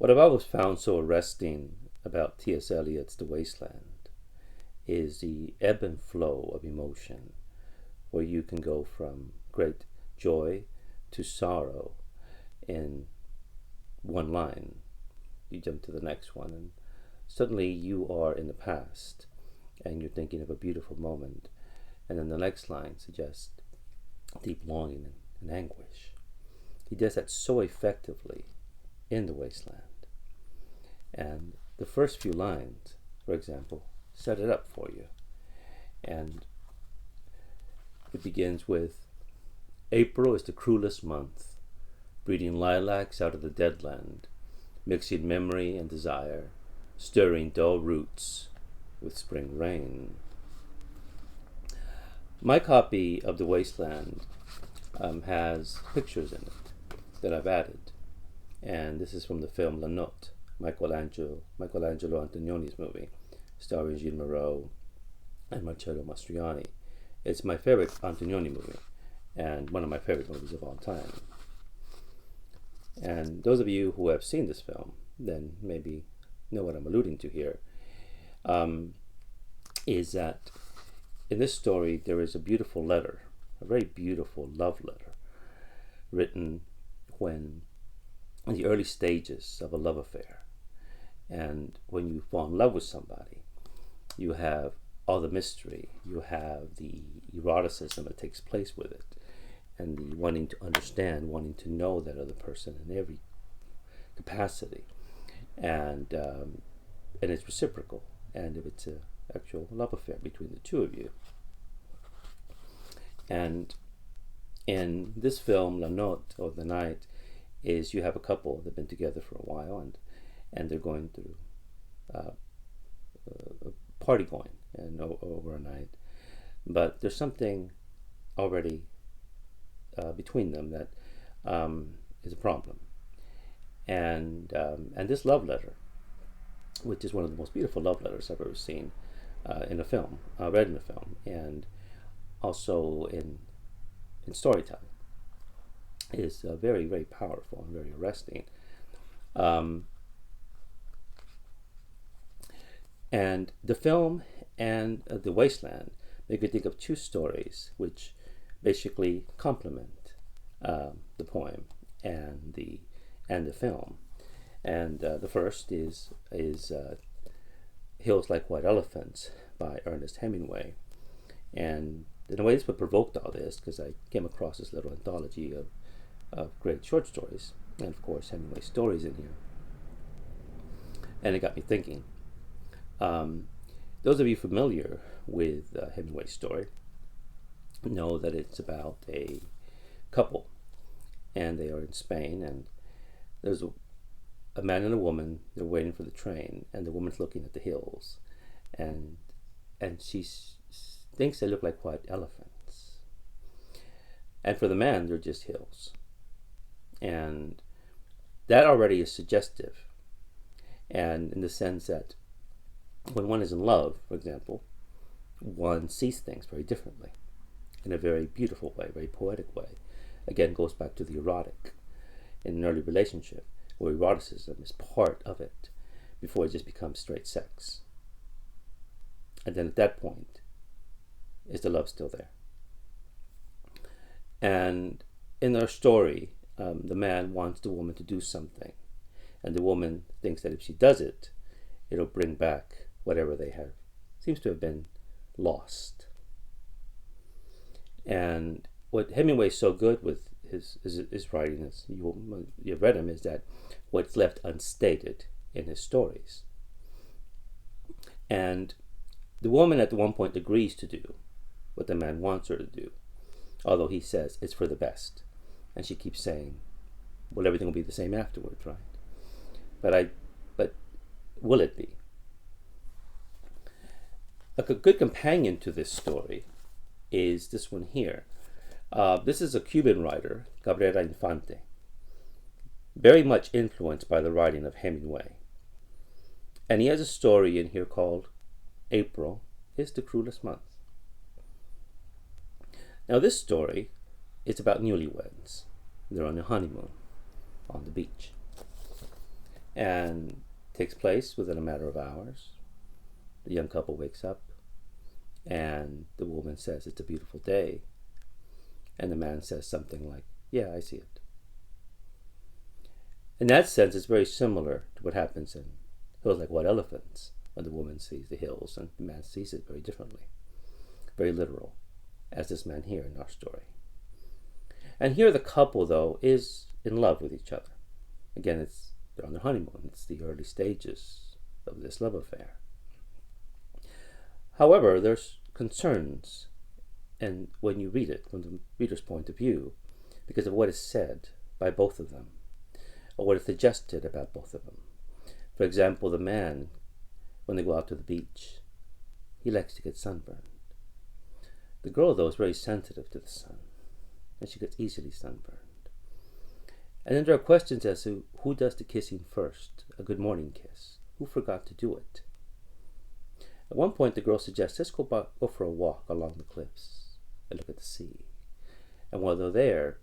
What I've always found so arresting about T.S. Eliot's The Wasteland is the ebb and flow of emotion, where you can go from great joy to sorrow in one line. You jump to the next one, and suddenly you are in the past, and you're thinking of a beautiful moment, and then the next line suggests deep longing and anguish. He does that so effectively in The Wasteland. And the first few lines, for example, set it up for you. And it begins with, April is the cruellest month, breeding lilacs out of the dead land, mixing memory and desire, stirring dull roots with spring rain. My copy of The Wasteland has pictures in it that I've added. And this is from the film Notte, Michelangelo Antonioni's movie, starring Gilles Moreau and Marcello Mastroianni. It's my favorite Antonioni movie, and one of my favorite movies of all time. And those of you who have seen this film, then maybe know what I'm alluding to here, is that in this story there is a beautiful letter, a very beautiful love letter, written when in the early stages of a love affair. And when you fall in love with somebody, you have all the mystery, you have the eroticism that takes place with it, and the wanting to understand, wanting to know that other person in every capacity. And it's reciprocal, and if it's an actual love affair between the two of you. And in this film, La Notte, or The Night, is you have a couple that have been together for a while, and they're going through party going and over a night, but there's something already between them that is a problem. And this love letter, which is one of the most beautiful love letters I've ever seen in a film, read in a film, and also in storytelling, is very, very powerful and very arresting. And the film and The Wasteland make me think of two stories which basically complement the poem and the film. And the first is Hills Like White Elephants by Ernest Hemingway. And in a way, this what provoked all this, because I came across this little anthology of great short stories, and of course Hemingway stories in here. And it got me thinking. Those of you familiar with Hemingway's story know that it's about a couple, and they are in Spain, and there's a man and a woman. They're waiting for the train, and the woman's looking at the hills, and she thinks they look like white elephants. And for the man, they're just hills. And that already is suggestive. And in the sense that when one is in love, for example, one sees things very differently, in a very beautiful way, very poetic way. Again, goes back to the erotic in an early relationship, where eroticism is part of it before it just becomes straight sex. And then at that point, is the love still there? And in our story, the man wants the woman to do something, and the woman thinks that if she does it, it'll bring back whatever they have seems to have been lost. And what Hemingway's so good with his writing, as you've read him, is that what's left unstated in his stories. And the woman at one point agrees to do what the man wants her to do, although he says it's for the best. And she keeps saying, well, everything will be the same afterwards, right? But will it be? A good companion to this story is this one here. This is a Cuban writer, Cabrera Infante, very much influenced by the writing of Hemingway. And he has a story in here called April is the Cruellest Month. Now this story is about newlyweds. They're on a honeymoon on the beach. and takes place within a matter of hours. The young couple wakes up, and the woman says it's a beautiful day, and the man says something like, yeah, I see it. In that sense, it's very similar to what happens in Hills Like White Elephants, when the woman sees the hills and the man sees it very differently, very literal, as this man here in our story. And here the couple, though, is in love with each other. Again, they're on their honeymoon. It's the early stages of this love affair. However, there's concerns, and when you read it from the reader's point of view, because of what is said by both of them, or what is suggested about both of them. For example, the man, when they go out to the beach, he likes to get sunburned. The girl, though, is very sensitive to the sun, and she gets easily sunburned. And then there are questions as to who does the kissing first, a good morning kiss. Who forgot to do it? At one point, the girl suggests, let's go for a walk along the cliffs and look at the sea. And while they're there,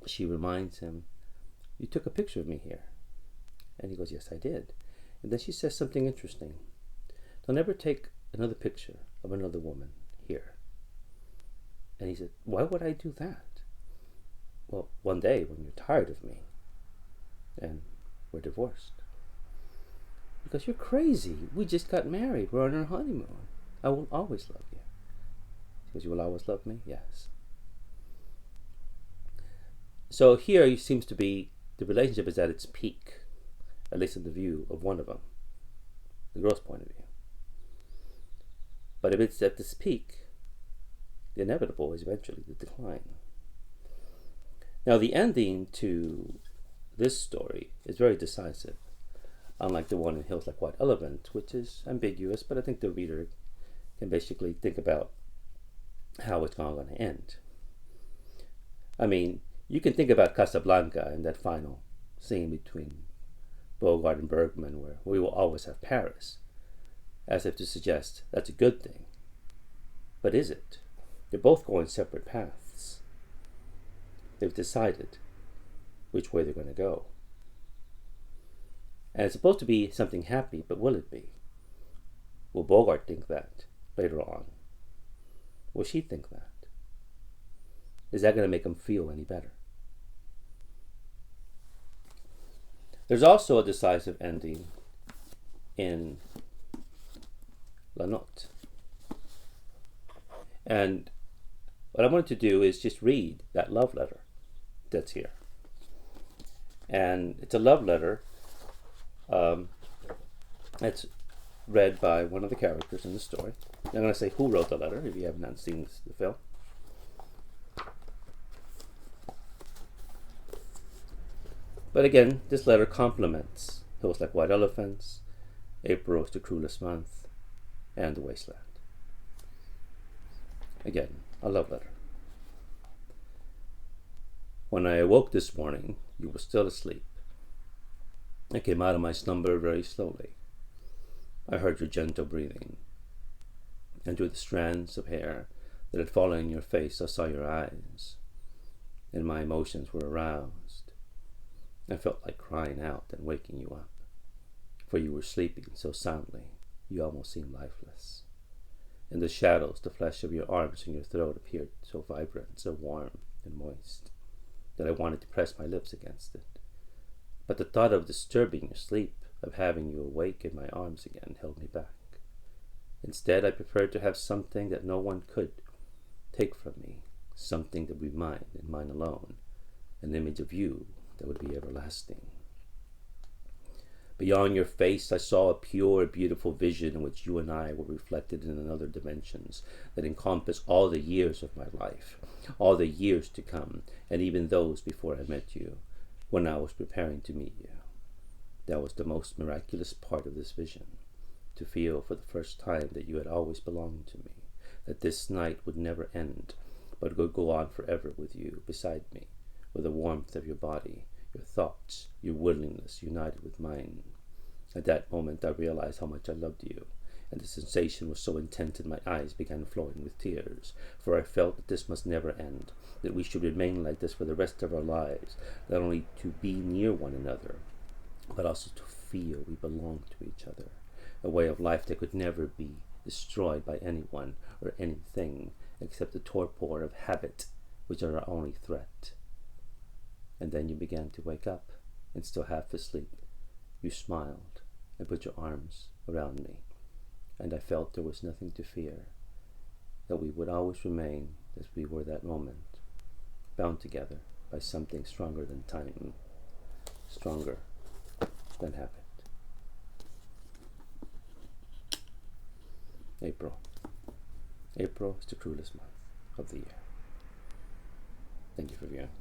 she reminds him, you took a picture of me here. And he goes, yes, I did. And then she says something interesting. Don't ever take another picture of another woman here. And he said, why would I do that? Well, one day when you're tired of me and we're divorced. Because you're crazy. We just got married. We're on our honeymoon. I will always love you. Because you will always love me? Yes. So here seems to be the relationship is at its peak, at least in the view of one of them, the girl's point of view. But if it's at this peak, the inevitable is eventually the decline. Now, the ending to this story is very decisive, unlike the one in Hills Like White Elephant, which is ambiguous, but I think the reader can basically think about how it's going to end. I mean, you can think about Casablanca and that final scene between Bogart and Bergman, where we will always have Paris, as if to suggest that's a good thing. But is it? They're both going separate paths. They've decided which way they're going to go. And it's supposed to be something happy, but will it be? Will Bogart think that later on? Will she think that? Is that going to make him feel any better? There's also a decisive ending in La Notte. And what I wanted to do is just read that love letter that's here. And it's a love letter. It's read by one of the characters in the story. I'm going to say who wrote the letter, if you have not seen the film. But again, this letter complements Hills Like White Elephants, April is the Cruellest Month, and The Wasteland. Again, a love letter. When I awoke this morning, you were still asleep. I came out of my slumber very slowly. I heard your gentle breathing, and through the strands of hair that had fallen in your face, I saw your eyes, and my emotions were aroused. I felt like crying out and waking you up, for you were sleeping so soundly, you almost seemed lifeless. In the shadows, the flesh of your arms and your throat appeared so vibrant, so warm and moist, that I wanted to press my lips against it. But the thought of disturbing your sleep, of having you awake in my arms again, held me back. Instead, I preferred to have something that no one could take from me, something that would be mine and mine alone, an image of you that would be everlasting. Beyond your face, I saw a pure, beautiful vision in which you and I were reflected in another dimensions that encompassed all the years of my life, all the years to come, and even those before I met you, when I was preparing to meet you. That was the most miraculous part of this vision, to feel for the first time that you had always belonged to me, that this night would never end, but would go on forever with you beside me, with the warmth of your body, your thoughts, your willingness united with mine. At that moment I realized how much I loved you, and the sensation was so intense that my eyes began flowing with tears, for I felt that this must never end, that we should remain like this for the rest of our lives, not only to be near one another, but also to feel we belong to each other, a way of life that could never be destroyed by anyone or anything except the torpor of habit, which are our only threat. And then you began to wake up, and still half asleep, you smiled and put your arms around me, and I felt there was nothing to fear, that we would always remain as we were that moment, bound together by something stronger than time, stronger than habit. April. April is the cruelest month of the year. Thank you for viewing.